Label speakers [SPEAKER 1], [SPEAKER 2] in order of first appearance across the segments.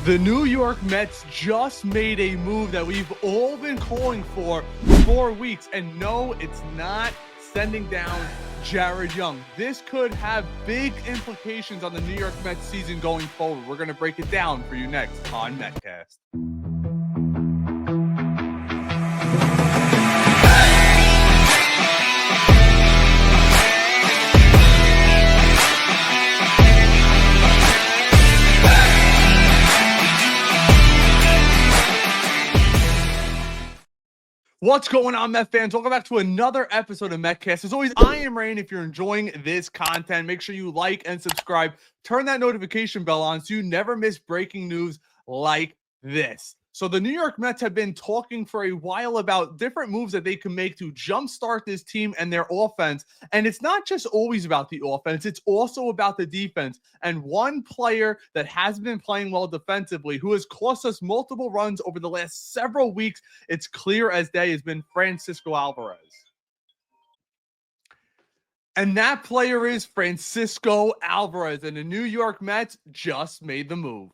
[SPEAKER 1] The New York Mets just made a move that we've all been calling for 4 weeks. And no, it's not sending down Jared Young. This could have big implications on the New York Mets season going forward. We're going to break it down for you next on Metcast. What's going on, Met fans? Welcome back to another episode of Metcast. As always, I am Rain. If you're enjoying this content, make sure you like and subscribe. Turn that notification bell on so you never miss breaking news like this. So the New York Mets have been talking for a while about different moves that they can make to jumpstart this team and their offense. And it's not just always about the offense, it's also about the defense. And one player that has been playing well defensively, who has cost us multiple runs over the last several weeks, it's clear as day, has been Francisco Alvarez. And that player is Francisco Alvarez, and the New York Mets just made the move.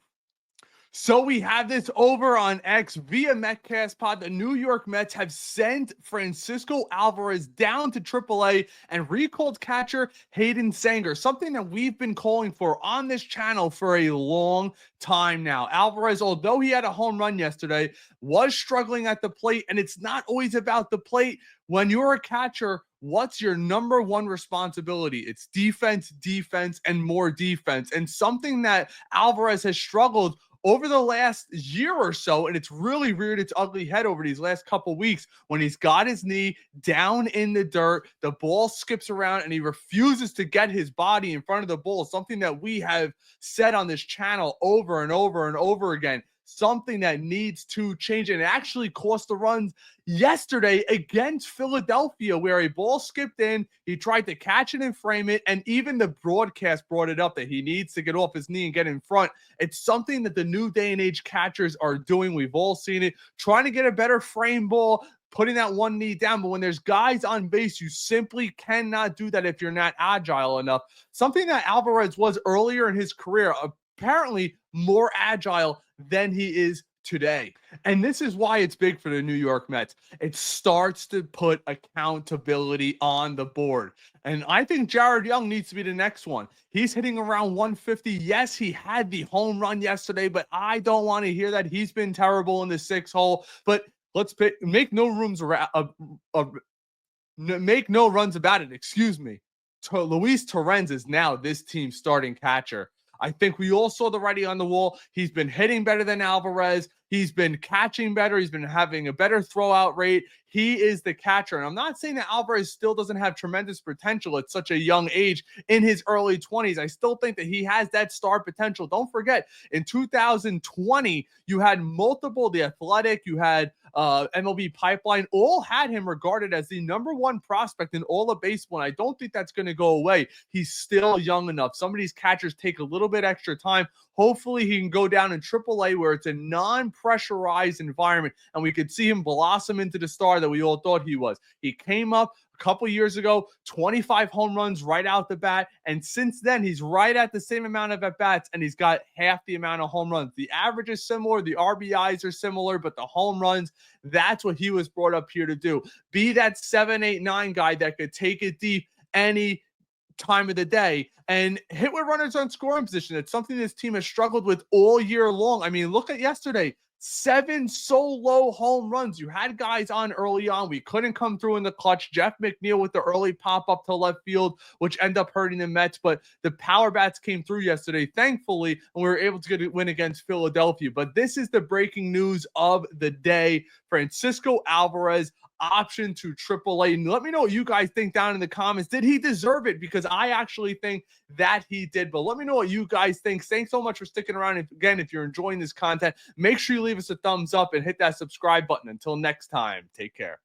[SPEAKER 1] So we have this over on X via Metcast Pod. The New York Mets have sent Francisco Alvarez down to AAA and recalled catcher Hayden Sanger, something that we've been calling for on this channel for a long time now. Alvarez, although he had a home run yesterday, was struggling at the plate, and it's not always about the plate. When you're a catcher, what's your number one responsibility? It's defense, defense, and more defense. And something that Alvarez has struggled over the last year or so, and it's really reared its ugly head over these last couple weeks when he's got his knee down in the dirt, the ball skips around, and he refuses to get his body in front of the ball, something that we have said on this channel over and over and over again. Something that needs to change, and it actually cost the runs yesterday against Philadelphia, where a ball skipped in, he tried to catch it and frame it, and even the broadcast brought it up that he needs to get off his knee and get in front. It's something that the new day and age catchers are doing. We've all seen it, trying to get a better frame ball, putting that one knee down. But when there's guys on base, you simply cannot do that if you're not agile enough. Something that Alvarez was earlier in his career, apparently more agile than he is today. And this is why it's big for the New York Mets. It starts to put accountability on the board. And I think Jared Young needs to be the next one. He's hitting around 150. Yes, he had the home run yesterday, but I don't want to hear that. He's been terrible in the 6 hole. But let's make no runs about it. Excuse me. Luis Torrens is now this team's starting catcher. I think we all saw the writing on the wall. He's been hitting better than Alvarez. He's been catching better. He's been having a better throwout rate. He is the catcher. And I'm not saying that Alvarez still doesn't have tremendous potential at such a young age in his early 20s. I still think that he has that star potential. Don't forget, in 2020, you had multiple, The Athletic, you had MLB Pipeline, all had him regarded as the number one prospect in all of baseball. And I don't think that's going to go away. He's still young enough. Some of these catchers take a little bit extra time. Hopefully he can go down in AAA where it's a non-pressurized environment and we could see him blossom into the star that we all thought he was. He came up a couple years ago, 25 home runs right out the bat, and since then he's right at the same amount of at-bats, and he's got half the amount of home runs. The average is similar, the RBIs are similar, but the home runs, that's what he was brought up here to do. Be that 7, 8, 9 guy that could take it deep any time of the day and hit with runners on scoring position. It's something this team has struggled with all year long. I mean, look at yesterday. 7 solo home runs. You had guys on early on. We couldn't come through in the clutch. Jeff McNeil with the early pop-up to left field, which ended up hurting the Mets. But the power bats came through yesterday, thankfully, and we were able to get a win against Philadelphia. But this is the breaking news of the day. Francisco Alvarez option to AAA. And let me know what you guys think down in the comments. Did he deserve it? Because I actually think that he did. But let me know what you guys think. Thanks so much for sticking around. Again, if you're enjoying this content, make sure you leave us a thumbs up and hit that subscribe button. Until next time, take care.